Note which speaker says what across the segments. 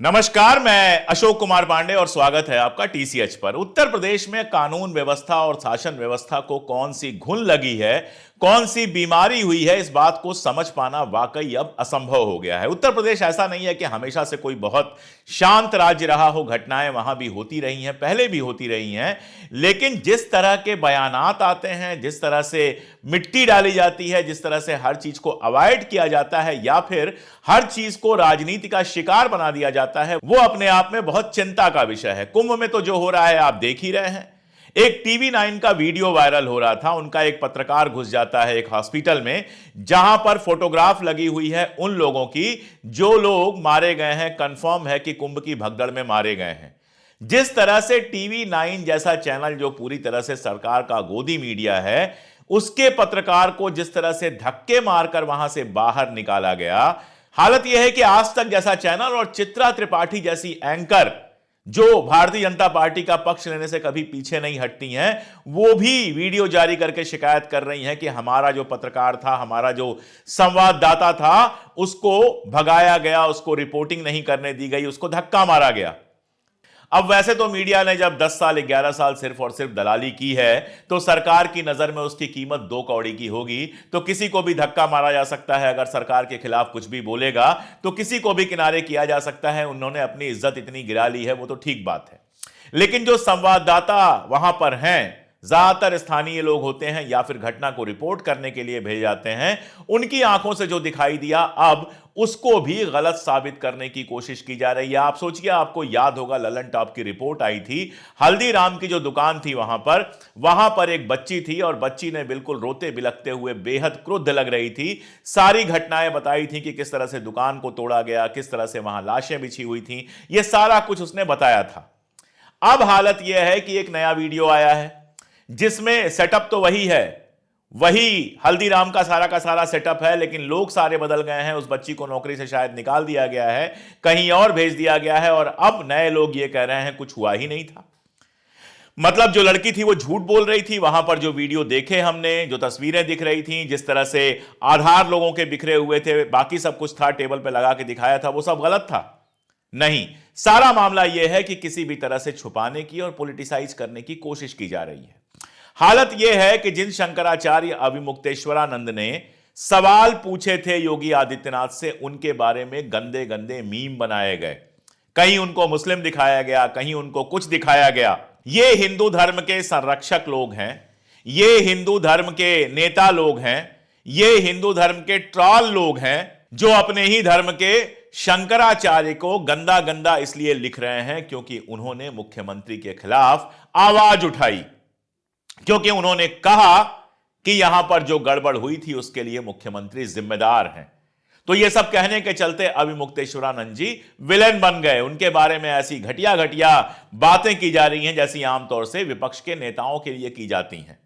Speaker 1: नमस्कार, मैं अशोक कुमार पांडे और स्वागत है आपका टीसीएच पर। उत्तर प्रदेश में कानून व्यवस्था और शासन व्यवस्था को कौन सी घुन लगी है, कौन सी बीमारी हुई है, इस बात को समझ पाना वाकई अब असंभव हो गया है। उत्तर प्रदेश ऐसा नहीं है कि हमेशा से कोई बहुत शांत राज्य रहा हो, घटनाएं वहां भी होती रही हैं, पहले भी होती रही हैं, लेकिन जिस तरह के बयानात आते हैं, जिस तरह से मिट्टी डाली जाती है, जिस तरह से हर चीज को अवॉइड किया जाता है या फिर हर चीज को राजनीति का शिकार बना दिया जाता है, वो अपने आप में बहुत चिंता का विषय है। कुंभ में तो जो हो रहा है आप देख ही रहे हैं। एक टीवी 9 का वीडियो वायरल हो रहा था। उनका एक पत्रकार घुस जाता है एक हॉस्पिटल में, जहां पर फोटोग्राफ लगी हुई है उन लोगों की जो लोग मारे गए हैं, कंफर्म है कि कुंभ की भगदड़ में मारे गए हैं। जिस तरह से टीवी 9 जैसा चैनल, जो पूरी तरह से सरकार का गोदी मीडिया है, उसके पत्रकार को जिस तरह से धक्के मारकर वहां से बाहर निकाला गया। हालत यह है कि आज तक जैसा चैनल और चित्रा त्रिपाठी जैसी एंकर, जो भारतीय जनता पार्टी का पक्ष लेने से कभी पीछे नहीं हटती हैं, वो भी वीडियो जारी करके शिकायत कर रही हैं कि हमारा जो पत्रकार था, हमारा जो संवाददाता था, उसको भगाया गया, उसको रिपोर्टिंग नहीं करने दी गई, उसको धक्का मारा गया। अब वैसे तो मीडिया ने जब 10 साल 11 साल सिर्फ और सिर्फ दलाली की है, तो सरकार की नजर में उसकी कीमत 2 कौड़ी की होगी। तो किसी को भी धक्का मारा जा सकता है, अगर सरकार के खिलाफ कुछ भी बोलेगा तो किसी को भी किनारे किया जा सकता है। उन्होंने अपनी इज्जत इतनी गिरा ली है, वो तो ठीक बात है। लेकिन जो संवाददाता वहां पर हैं, ज्यादातर स्थानीय लोग होते हैं या फिर घटना को रिपोर्ट करने के लिए भेजे जाते हैं, उनकी आंखों से जो दिखाई दिया, अब उसको भी गलत साबित करने की कोशिश की जा रही है। आप सोचिए, आपको याद होगा ललन टॉप की रिपोर्ट आई थी, हल्दीराम की जो दुकान थी वहां पर एक बच्ची थी और बच्ची ने बिल्कुल रोते बिलखते हुए बेहद क्रुद्ध लग रही थी। सारी घटनाएं बताई थी कि किस तरह से दुकान को तोड़ा गया, किस तरह से वहां लाशें बिछी हुई थी, यह सारा कुछ उसने बताया था। अब हालत यह है कि एक नया वीडियो आया है जिसमें सेटअप तो वही है, वही हल्दीराम का सारा सेटअप है, लेकिन लोग सारे बदल गए हैं। उस बच्ची को नौकरी से शायद निकाल दिया गया है, कहीं और भेज दिया गया है, और अब नए लोग ये कह रहे हैं कुछ हुआ ही नहीं था। मतलब जो लड़की थी वो झूठ बोल रही थी। वहां पर जो वीडियो देखे हमने, जो तस्वीरें दिख रही थी, जिस तरह से आधार लोगों के बिखरे हुए थे, बाकी सब कुछ था, टेबल पर लगा के दिखाया था, वो सब गलत था। नहीं, सारा मामला यह है कि किसी भी तरह से छुपाने की और पॉलिटिसाइज करने की कोशिश की जा रही है। हालत यह है कि जिन शंकराचार्य अविमुक्तेश्वरानंद ने सवाल पूछे थे योगी आदित्यनाथ से, उनके बारे में गंदे गंदे मीम बनाए गए। कहीं उनको मुस्लिम दिखाया गया, कहीं उनको कुछ दिखाया गया। ये हिंदू धर्म के संरक्षक लोग हैं, ये हिंदू धर्म के नेता लोग हैं, ये हिंदू धर्म के ट्रॉल लोग हैं, जो अपने ही धर्म के शंकराचार्य को गंदा गंदा इसलिए लिख रहे हैं क्योंकि उन्होंने मुख्यमंत्री के खिलाफ आवाज उठाई, क्योंकि उन्होंने कहा कि यहां पर जो गड़बड़ हुई थी उसके लिए मुख्यमंत्री जिम्मेदार हैं। तो ये सब कहने के चलते अविमुक्तेश्वरानंद जी विलेन बन गए। उनके बारे में ऐसी घटिया घटिया बातें की जा रही हैं जैसी आमतौर से विपक्ष के नेताओं के लिए की जाती हैं।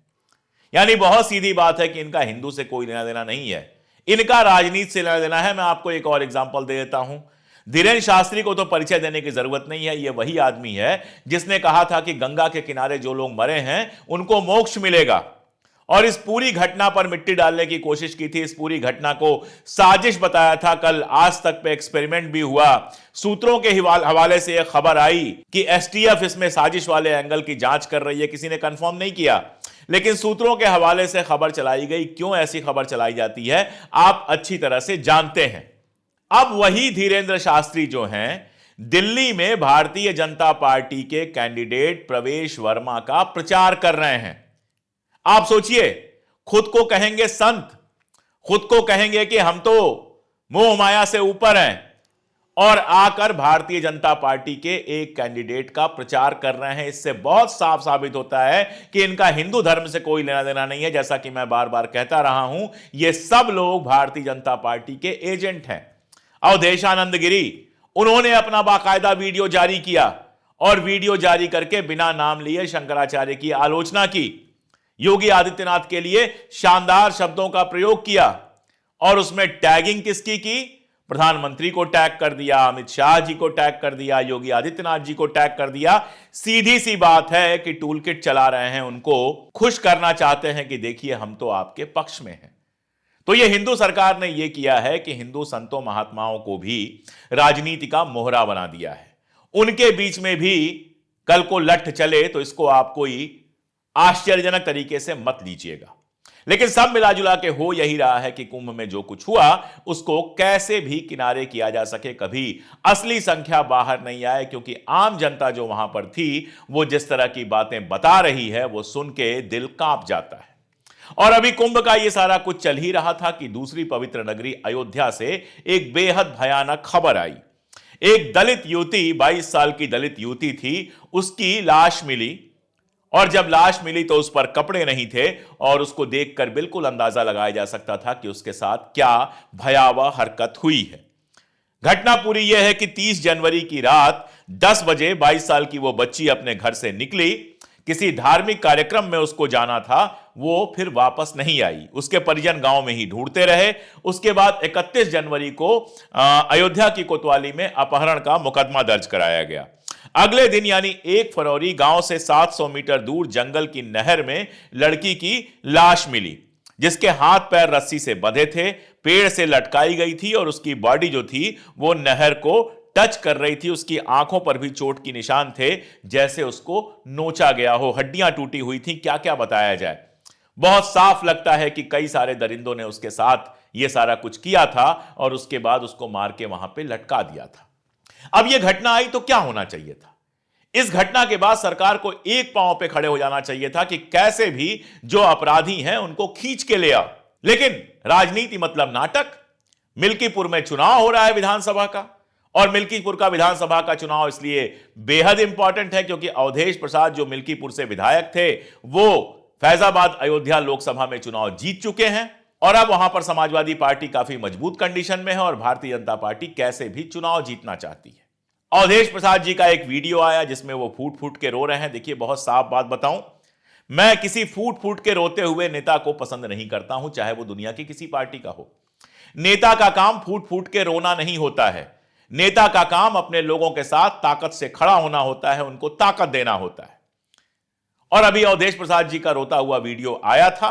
Speaker 1: यानी बहुत सीधी बात है कि इनका हिंदू से कोई लेना देना नहीं है, इनका राजनीति से लेना देना है। मैं आपको एक और एग्जांपल दे देता हूं। धीरेन्द्र शास्त्री को तो परिचय देने की जरूरत नहीं है। यह वही आदमी है जिसने कहा था कि गंगा के किनारे जो लोग मरे हैं उनको मोक्ष मिलेगा, और इस पूरी घटना पर मिट्टी डालने की कोशिश की थी। इस पूरी घटना को साजिश बताया था। कल आज तक पे एक्सपेरिमेंट भी हुआ। सूत्रों के हवाले से यह खबर आई कि एसटीएफ इसमें साजिश वाले एंगल की जांच कर रही है। किसी ने कंफर्म नहीं किया, लेकिन सूत्रों के हवाले से खबर चलाई गई। क्यों ऐसी खबर चलाई जाती है आप अच्छी तरह से जानते हैं। अब वही धीरेन्द्र शास्त्री जो हैं, दिल्ली में भारतीय जनता पार्टी के कैंडिडेट प्रवेश वर्मा का प्रचार कर रहे हैं। आप सोचिए, खुद को कहेंगे संत, खुद को कहेंगे कि हम तो मोह माया से ऊपर हैं, और आकर भारतीय जनता पार्टी के एक कैंडिडेट का प्रचार कर रहे हैं। इससे बहुत साफ साबित होता है कि इनका हिंदू धर्म से कोई लेना देना नहीं है। जैसा कि मैं बार बार कहता रहा हूं, ये सब लोग भारतीय जनता पार्टी के एजेंट हैं। अवधेशानंद गिरी, उन्होंने अपना बाकायदा वीडियो जारी किया, और वीडियो जारी करके बिना नाम लिए शंकराचार्य की आलोचना की, योगी आदित्यनाथ के लिए शानदार शब्दों का प्रयोग किया, और उसमें टैगिंग किसकी की? प्रधानमंत्री को टैग कर दिया, अमित शाह जी को टैग कर दिया, योगी आदित्यनाथ जी को टैग कर दिया। सीधी सी बात है कि टूल किट चला रहे हैं, उनको खुश करना चाहते हैं कि देखिए हम तो आपके पक्ष में हैं। तो यह हिंदू सरकार ने यह किया है कि हिंदू संतों महात्माओं को भी राजनीति का मोहरा बना दिया है। उनके बीच में भी कल को लठ चले तो इसको आप कोई आश्चर्यजनक तरीके से मत लीजिएगा। लेकिन सब मिलाजुला के हो यही रहा है कि कुंभ में जो कुछ हुआ उसको कैसे भी किनारे किया जा सके, कभी असली संख्या बाहर नहीं आए, क्योंकि आम जनता जो वहां पर थी वो जिस तरह की बातें बता रही है वो सुन के दिल कांप जाता है। और अभी कुंभ का ये सारा कुछ चल ही रहा था कि दूसरी पवित्र नगरी अयोध्या से एक बेहद भयानक खबर आई। एक दलित युवती, 22 साल की दलित युवती थी, उसकी लाश मिली और जब लाश मिली तो उस पर कपड़े नहीं थे और उसको देखकर बिल्कुल अंदाजा लगाया जा सकता था कि उसके साथ क्या भयावह हरकत हुई है। घटना पूरी यह है कि 30 जनवरी की रात 10 बजे 22 साल की वो बच्ची अपने घर से निकली, किसी धार्मिक कार्यक्रम में उसको जाना था, वो फिर वापस नहीं आई। उसके परिजन गांव में ही ढूंढते रहे। उसके बाद 31 जनवरी को अयोध्या की कोतवाली में अपहरण का मुकदमा दर्ज कराया गया। अगले दिन यानी 1 फरवरी गांव से 700 मीटर दूर जंगल की नहर में लड़की की लाश मिली, जिसके हाथ पैर रस्सी से बंधे थे, पेड़ से लटकाई गई थी और उसकी बॉडी जो थी वो नहर को टच कर रही थी। उसकी आंखों पर भी चोट के निशान थे, जैसे उसको नोचा गया हो, हड्डियां टूटी हुई थी। क्या क्या बताया जाए। बहुत साफ लगता है कि कई सारे दरिंदों ने उसके साथ यह सारा कुछ किया था और उसके बाद उसको मार के वहां पे लटका दिया था। अब यह घटना आई तो क्या होना चाहिए था? इस घटना के बाद सरकार को एक पांव पे खड़े हो जाना चाहिए था कि कैसे भी जो अपराधी हैं उनको खींच के ले आओ। लेकिन राजनीति मतलब नाटक। मिल्कीपुर में चुनाव हो रहा है विधानसभा का, और मिल्कीपुर का विधानसभा का चुनाव इसलिए बेहद इंपॉर्टेंट है क्योंकि अवधेश प्रसाद जो मिल्कीपुर से विधायक थे वो फैजाबाद अयोध्या लोकसभा में चुनाव जीत चुके हैं और अब वहां पर समाजवादी पार्टी काफी मजबूत कंडीशन में है और भारतीय जनता पार्टी कैसे भी चुनाव जीतना चाहती है। अवधेश प्रसाद जी का एक वीडियो आया जिसमें वो फूट फूट के रो रहे हैं। देखिए, बहुत साफ बात बताऊं, मैं किसी फूट फूट के रोते हुए नेता को पसंद नहीं करता हूं, चाहे वो दुनिया की किसी पार्टी का हो। नेता का काम फूट फूट के रोना नहीं होता है। नेता का काम अपने लोगों के साथ ताकत से खड़ा होना होता है, उनको ताकत देना होता है। और अभी अवधेश प्रसाद जी का रोता हुआ वीडियो आया था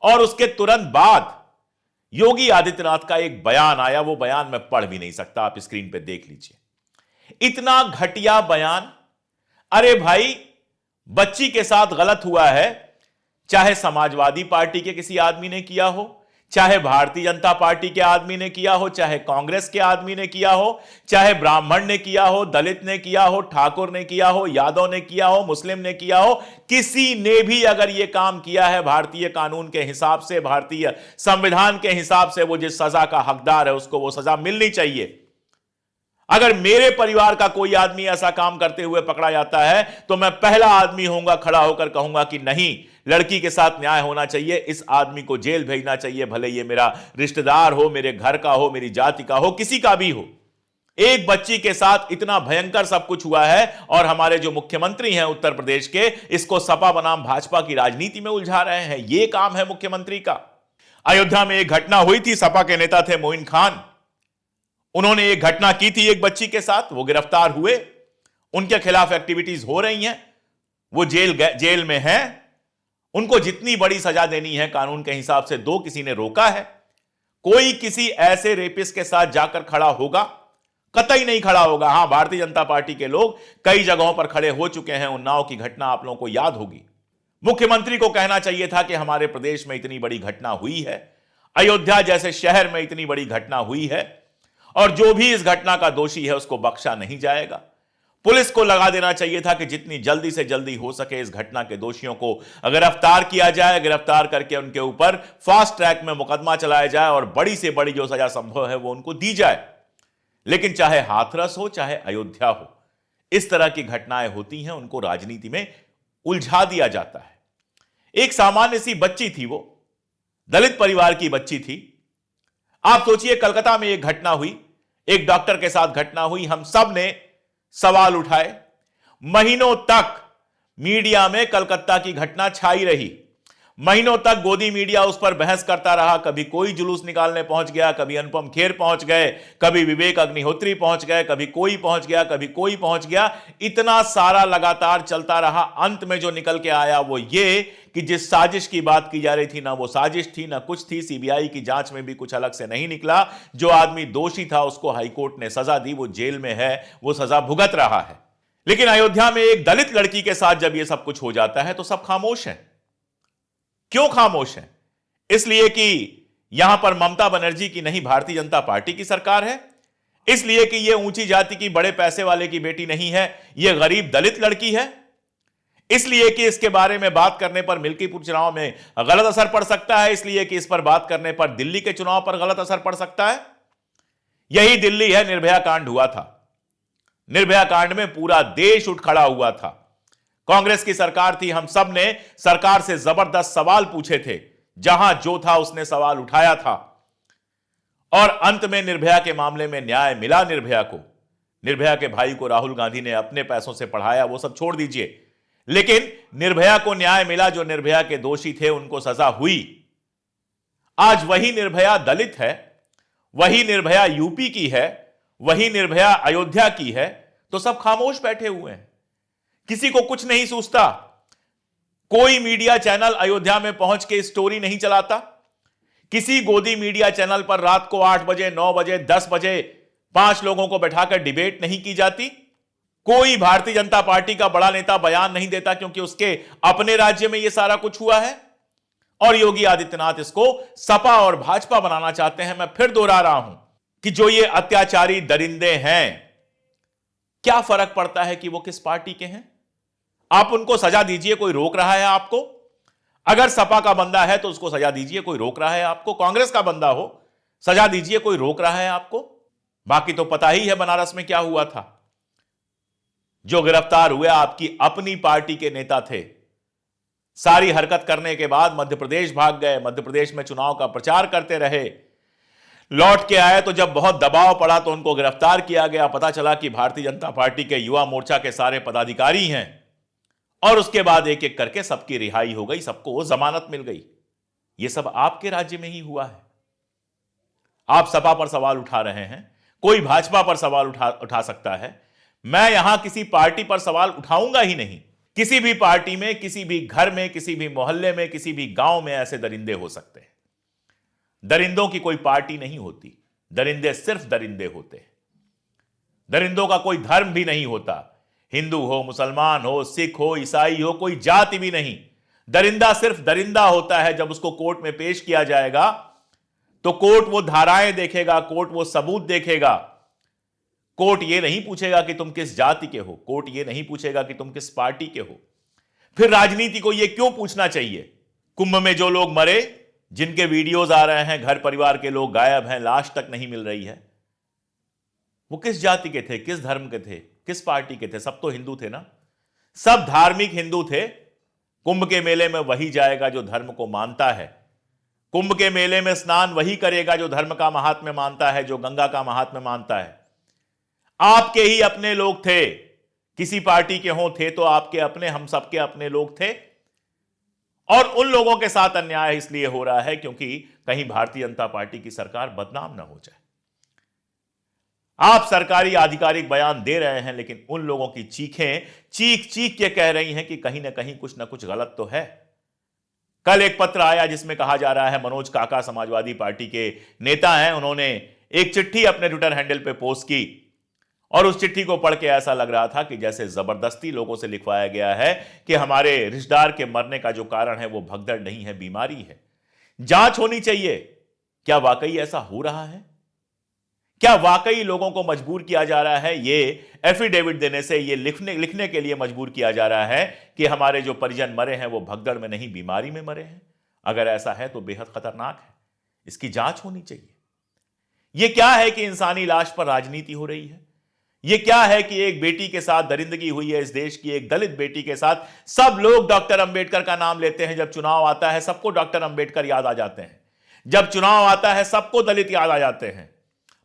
Speaker 1: और उसके तुरंत बाद योगी आदित्यनाथ का एक बयान आया। वो बयान मैं पढ़ भी नहीं सकता, आप स्क्रीन पे देख लीजिए। इतना घटिया बयान। अरे भाई, बच्ची के साथ गलत हुआ है, चाहे समाजवादी पार्टी के किसी आदमी ने किया हो, चाहे भारतीय जनता पार्टी के आदमी ने किया हो, चाहे कांग्रेस के आदमी ने किया हो, चाहे ब्राह्मण ने किया हो, दलित ने किया हो, ठाकुर ने किया हो, यादव ने किया हो, मुस्लिम ने किया हो, किसी ने भी अगर यह काम किया है भारतीय कानून के हिसाब से, भारतीय संविधान के हिसाब से, वो जिस सजा का हकदार है उसको वो सजा मिलनी चाहिए। अगर मेरे परिवार का कोई आदमी ऐसा काम करते हुए पकड़ा जाता है तो मैं पहला आदमी होऊंगा खड़ा होकर कहूंगा कि नहीं, लड़की के साथ न्याय होना चाहिए, इस आदमी को जेल भेजना चाहिए, भले ये मेरा रिश्तेदार हो, मेरे घर का हो, मेरी जाति का हो, किसी का भी हो। एक बच्ची के साथ इतना भयंकर सब कुछ हुआ है और हमारे जो मुख्यमंत्री हैं उत्तर प्रदेश के, इसको सपा बनाम भाजपा की राजनीति में उलझा रहे हैं। यह काम है मुख्यमंत्री का। अयोध्या में एक घटना हुई थी, सपा के नेता थे मोइन खान, उन्होंने एक घटना की थी एक बच्ची के साथ, वो गिरफ्तार हुए, उनके खिलाफ एक्टिविटीज हो रही हैं, वो जेल में हैं। उनको जितनी बड़ी सजा देनी है कानून के हिसाब से दो, किसी ने रोका है? कोई किसी ऐसे रेपिस्ट के साथ जाकर खड़ा होगा? कतई नहीं खड़ा होगा। हां, भारतीय जनता पार्टी के लोग कई जगहों पर खड़े हो चुके हैं। उन्नाव की घटना आप लोगों को याद होगी। मुख्यमंत्री को कहना चाहिए था कि हमारे प्रदेश में इतनी बड़ी घटना हुई है, अयोध्या जैसे शहर में इतनी बड़ी घटना हुई है और जो भी इस घटना का दोषी है उसको बख्शा नहीं जाएगा। पुलिस को लगा देना चाहिए था कि जितनी जल्दी से जल्दी हो सके इस घटना के दोषियों को गिरफ्तार किया जाए, गिरफ्तार करके उनके ऊपर फास्ट ट्रैक में मुकदमा चलाया जाए और बड़ी से बड़ी जो सजा संभव है वो उनको दी जाए। लेकिन चाहे हाथरस हो, चाहे अयोध्या हो, इस तरह की घटनाएं होती हैं, उनको राजनीति में उलझा दिया जाता है। एक सामान्य सी बच्ची थी, वो दलित परिवार की बच्ची थी। आप सोचिए, कलकत्ता में एक घटना हुई, एक डॉक्टर के साथ घटना हुई, हम सब ने सवाल उठाए। महीनों तक मीडिया में कलकत्ता की घटना छाई रही। महीनों तक गोदी मीडिया उस पर बहस करता रहा, कभी कोई जुलूस निकालने पहुंच गया, कभी अनुपम खेर पहुंच गए, कभी विवेक अग्निहोत्री पहुंच गए, कभी कोई पहुंच गया, कभी कोई पहुंच गया। इतना सारा लगातार चलता रहा। अंत में जो निकल के आया वो ये कि जिस साजिश की बात की जा रही थी ना वो साजिश थी ना कुछ थी। सीबीआई की जांच में भी कुछ अलग से नहीं निकला। जो आदमी दोषी था उसको हाईकोर्ट ने सजा दी, वो जेल में है, वो सजा भुगत रहा है। लेकिन अयोध्या में एक दलित लड़की के साथ जब यह सब कुछ हो जाता है तो सब खामोश हैं। क्यों खामोश हैं? इसलिए कि यहां पर ममता बनर्जी की नहीं, भारतीय जनता पार्टी की सरकार है। इसलिए कि यह ऊंची जाति की, बड़े पैसे वाले की बेटी नहीं है, यह गरीब दलित लड़की है। इसलिए कि इसके बारे में बात करने पर मिल्कीपुर चुनाव में गलत असर पड़ सकता है। इसलिए कि इस पर बात करने पर दिल्ली के चुनाव पर गलत असर पड़ सकता है। यही दिल्ली है, निर्भया कांड हुआ था। निर्भया कांड में पूरा देश उठ खड़ा हुआ था। कांग्रेस की सरकार थी, हम सब ने सरकार से जबरदस्त सवाल पूछे थे। जहां जो था उसने सवाल उठाया था और अंत में निर्भया के मामले में न्याय मिला निर्भया को। निर्भया के भाई को राहुल गांधी ने अपने पैसों से पढ़ाया, वो सब छोड़ दीजिए, लेकिन निर्भया को न्याय मिला। जो निर्भया के दोषी थे उनको सजा हुई। आज वही निर्भया दलित है, वही निर्भया यूपी की है, वही निर्भया अयोध्या की है, तो सब खामोश बैठे हुए हैं। किसी को कुछ नहीं सूझता। कोई मीडिया चैनल अयोध्या में पहुंच के स्टोरी नहीं चलाता। किसी गोदी मीडिया चैनल पर रात को 8 बजे, 9 बजे, 10 बजे 5 लोगों को बैठाकर डिबेट नहीं की जाती। कोई भारतीय जनता पार्टी का बड़ा नेता बयान नहीं देता, क्योंकि उसके अपने राज्य में यह सारा कुछ हुआ है और योगी आदित्यनाथ इसको सपा और भाजपा बनाना चाहते हैं। मैं फिर दोहरा रहा हूं कि जो ये अत्याचारी दरिंदे हैं, क्या फर्क पड़ता है कि वो किस पार्टी के हैं? आप उनको सजा दीजिए, कोई रोक रहा है आपको? अगर सपा का बंदा है तो उसको सजा दीजिए, कोई रोक रहा है आपको? कांग्रेस का बंदा हो, सजा दीजिए, कोई रोक रहा है आपको? बाकी तो पता ही है बनारस में क्या हुआ था। जो गिरफ्तार हुए आपकी अपनी पार्टी के नेता थे। सारी हरकत करने के बाद मध्य प्रदेश भाग गए, मध्य प्रदेश में चुनाव का प्रचार करते रहे। लौट के आए तो जब बहुत दबाव पड़ा तो उनको गिरफ्तार किया गया। पता चला कि भारतीय जनता पार्टी के युवा मोर्चा के सारे पदाधिकारी हैं और उसके बाद एक एक करके सबकी रिहाई हो गई, सबको जमानत मिल गई। यह सब आपके राज्य में ही हुआ है। आप सपा पर सवाल उठा रहे हैं, कोई भाजपा पर सवाल उठा सकता है। मैं यहां किसी पार्टी पर सवाल उठाऊंगा ही नहीं। किसी भी पार्टी में, किसी भी घर में, किसी भी मोहल्ले में, किसी भी गांव में ऐसे दरिंदे हो सकते हैं। दरिंदों की कोई पार्टी नहीं होती, दरिंदे सिर्फ दरिंदे होते हैं। दरिंदों का कोई धर्म भी नहीं होता। हिंदू हो, मुसलमान हो, सिख हो, ईसाई हो, कोई जाति भी नहीं। दरिंदा सिर्फ दरिंदा होता है। जब उसको कोर्ट में पेश किया जाएगा तो कोर्ट वो धाराएं देखेगा, कोर्ट वो सबूत देखेगा। कोर्ट ये नहीं पूछेगा कि तुम किस जाति के हो, कोर्ट ये नहीं पूछेगा कि तुम किस पार्टी के हो। फिर राजनीति को ये क्यों पूछना चाहिए? कुंभ में जो लोग मरे, जिनके वीडियोज आ रहे हैं, घर परिवार के लोग गायब हैं, लाश तक नहीं मिल रही है, वो किस जाति के थे, किस धर्म के थे, किस पार्टी के थे? सब तो हिंदू थे ना, सब धार्मिक हिंदू थे। कुंभ के मेले में वही जाएगा जो धर्म को मानता है। कुंभ के मेले में स्नान वही करेगा जो धर्म का महात्म्य मानता है, जो गंगा का महात्म्य मानता है। आपके ही अपने लोग थे, किसी पार्टी के हों थे तो आपके अपने, हम सबके अपने लोग थे। और उन लोगों के साथ अन्याय इसलिए हो रहा है क्योंकि कहीं भारतीय जनता पार्टी की सरकार बदनाम ना हो जाए। आप सरकारी आधिकारिक बयान दे रहे हैं, लेकिन उन लोगों की चीखें चीख चीख के कह रही हैं कि कहीं ना कहीं कुछ ना कुछ गलत तो है। कल एक पत्र आया जिसमें कहा जा रहा है, मनोज काका समाजवादी पार्टी के नेता हैं, उन्होंने एक चिट्ठी अपने ट्विटर हैंडल पे पोस्ट की और उस चिट्ठी को पढ़ के ऐसा लग रहा था कि जैसे जबरदस्ती लोगों से लिखवाया गया है कि हमारे रिश्तेदार के मरने का जो कारण है वो भगदड़ नहीं है, बीमारी है। जांच होनी चाहिए। क्या वाकई ऐसा हो रहा है? क्या वाकई लोगों को मजबूर किया जा रहा है, ये एफिडेविट देने से, ये लिखने के लिए मजबूर किया जा रहा है कि हमारे जो परिजन मरे हैं वो भगदड़ में नहीं, बीमारी में मरे हैं? अगर ऐसा है तो बेहद खतरनाक है। इसकी जांच होनी चाहिए। यह क्या है कि इंसानी लाश पर राजनीति हो रही है? यह क्या है कि एक बेटी के साथ दरिंदगी हुई है, इस देश की एक दलित बेटी के साथ? सब लोग डॉक्टर अंबेडकर का नाम लेते हैं। जब चुनाव आता है सबको डॉक्टर अंबेडकर याद आ जाते हैं। जब चुनाव आता है सबको दलित याद आ जाते हैं।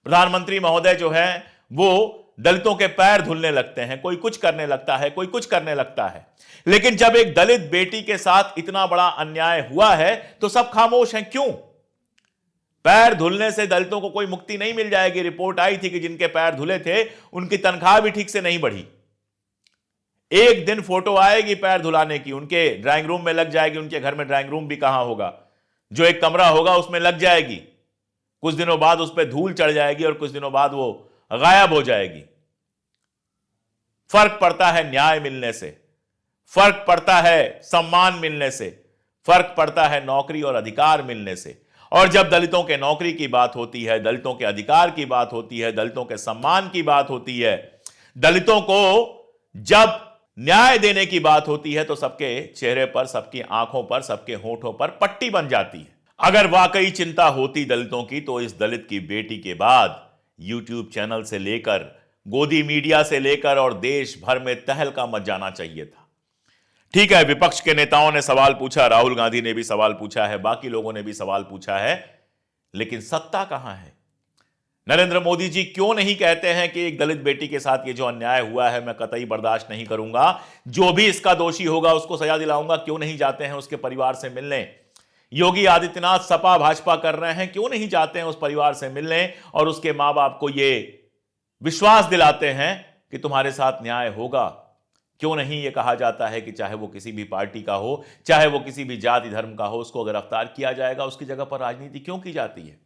Speaker 1: प्रधानमंत्री महोदय जो है वो दलितों के पैर धुलने लगते हैं, कोई कुछ करने लगता है, कोई कुछ करने लगता है। लेकिन जब एक दलित बेटी के साथ इतना बड़ा अन्याय हुआ है तो सब खामोश हैं। क्यों? पैर धुलने से दलितों को कोई मुक्ति नहीं मिल जाएगी। रिपोर्ट आई थी कि जिनके पैर धुले थे उनकी तनख्वाह भी ठीक से नहीं बढ़ी। एक दिन फोटो आएगी पैर धुलाने की, उनके ड्राइंग रूम में लग जाएगी। उनके घर में ड्राइंग रूम भी कहां होगा, जो एक कमरा होगा उसमें लग जाएगी। कुछ दिनों बाद उस पर धूल चढ़ जाएगी और कुछ दिनों बाद वो गायब हो जाएगी। फर्क पड़ता है न्याय मिलने से, फर्क पड़ता है सम्मान मिलने से, फर्क पड़ता है नौकरी और अधिकार मिलने से। और जब दलितों के नौकरी की बात होती है, दलितों के अधिकार की बात होती है, दलितों के सम्मान की बात होती है, दलितों को जब न्याय देने की बात होती है तो सबके चेहरे पर, सबकी आंखों पर, सबके होठों पर पट्टी बन जाती है। अगर वाकई चिंता होती दलितों की तो इस दलित की बेटी के बाद यूट्यूब चैनल से लेकर, गोदी मीडिया से लेकर और देश भर में तहलका मच जाना चाहिए था। ठीक है, विपक्ष के नेताओं ने सवाल पूछा, राहुल गांधी ने भी सवाल पूछा है, बाकी लोगों ने भी सवाल पूछा है, लेकिन सत्ता कहां है? नरेंद्र मोदी जी क्यों नहीं कहते हैं कि एक दलित बेटी के साथ ये जो अन्याय हुआ है मैं कतई बर्दाश्त नहीं करूंगा, जो भी इसका दोषी होगा उसको सजा दिलाऊंगा? क्यों नहीं जाते हैं उसके परिवार से मिलने? योगी आदित्यनाथ सपा भाजपा कर रहे हैं, क्यों नहीं जाते हैं उस परिवार से मिलने और उसके मां बाप को यह विश्वास दिलाते हैं कि तुम्हारे साथ न्याय होगा? क्यों नहीं यह कहा जाता है कि चाहे वो किसी भी पार्टी का हो, चाहे वो किसी भी जाति धर्म का हो, उसको गिरफ्तार किया जाएगा? उसकी जगह पर राजनीति क्यों की जाती है?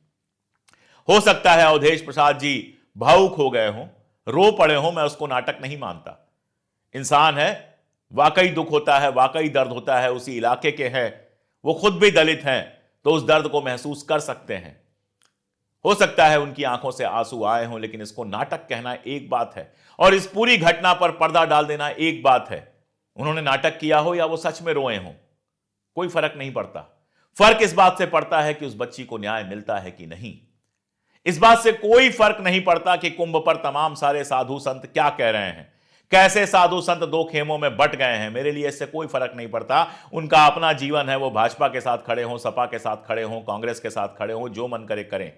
Speaker 1: हो सकता है अवधेश प्रसाद जी भावुक हो गए हों, रो पड़े हों, मैं उसको नाटक नहीं मानता। इंसान है, वाकई दुख होता है, वाकई दर्द होता है, उसी इलाके के हैं, वो खुद भी दलित हैं तो उस दर्द को महसूस कर सकते हैं। हो सकता है उनकी आंखों से आंसू आए हों, लेकिन इसको नाटक कहना एक बात है और इस पूरी घटना पर पर्दा डाल देना एक बात है। उन्होंने नाटक किया हो या वो सच में रोए हों, कोई फर्क नहीं पड़ता। फर्क इस बात से पड़ता है कि उस बच्ची को न्याय मिलता है कि नहीं। इस बात से कोई फर्क नहीं पड़ता कि कुंभ पर तमाम सारे साधु संत क्या कह रहे हैं, कैसे साधु संत दो खेमों में बट गए हैं। मेरे लिए इससे कोई फर्क नहीं पड़ता। उनका अपना जीवन है, वो भाजपा के साथ खड़े हों, सपा के साथ खड़े हों, कांग्रेस के साथ खड़े हों, जो मन करे करें।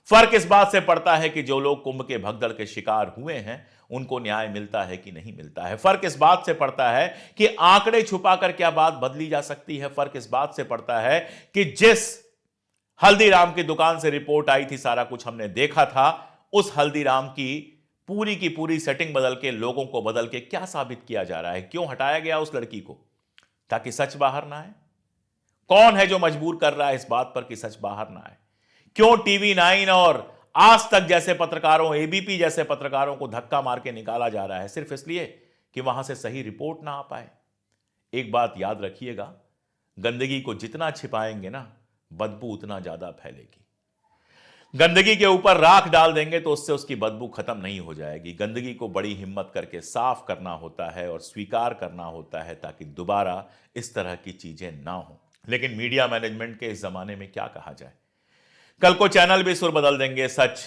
Speaker 1: फर्क इस बात से पड़ता है कि जो लोग कुंभ के भगदड़ के शिकार हुए हैं उनको न्याय मिलता है कि नहीं मिलता है। फर्क इस बात से पड़ता है कि आंकड़े छुपाकर क्या बात बदली जा सकती है। फर्क इस बात से पड़ता है कि जिस हल्दीराम की दुकान से रिपोर्ट आई थी, सारा कुछ हमने देखा था, उस हल्दीराम की पूरी सेटिंग बदल के, लोगों को बदल के क्या साबित किया जा रहा है? क्यों हटाया गया उस लड़की को? ताकि सच बाहर ना आए। कौन है जो मजबूर कर रहा है इस बात पर कि सच बाहर ना आए? क्यों टीवी 9 और आज तक जैसे पत्रकारों, एबीपी जैसे पत्रकारों को धक्का मार के निकाला जा रहा है? सिर्फ इसलिए कि वहां से सही रिपोर्ट ना आ पाए। एक बात याद रखिएगा, गंदगी को जितना छिपाएंगे ना, बदबू उतना ज्यादा फैलेगी। गंदगी के ऊपर राख डाल देंगे तो उससे उसकी बदबू खत्म नहीं हो जाएगी। गंदगी को बड़ी हिम्मत करके साफ करना होता है और स्वीकार करना होता है ताकि दोबारा इस तरह की चीजें ना हो। लेकिन मीडिया मैनेजमेंट के इस जमाने में क्या कहा जाए? कल को चैनल भी सुर बदल देंगे। सच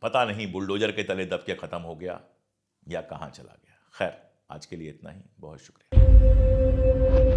Speaker 1: पता नहीं बुलडोजर के तले दब के खत्म हो गया या कहां चला गया। खैर, आज के लिए इतना ही। बहुत शुक्रिया।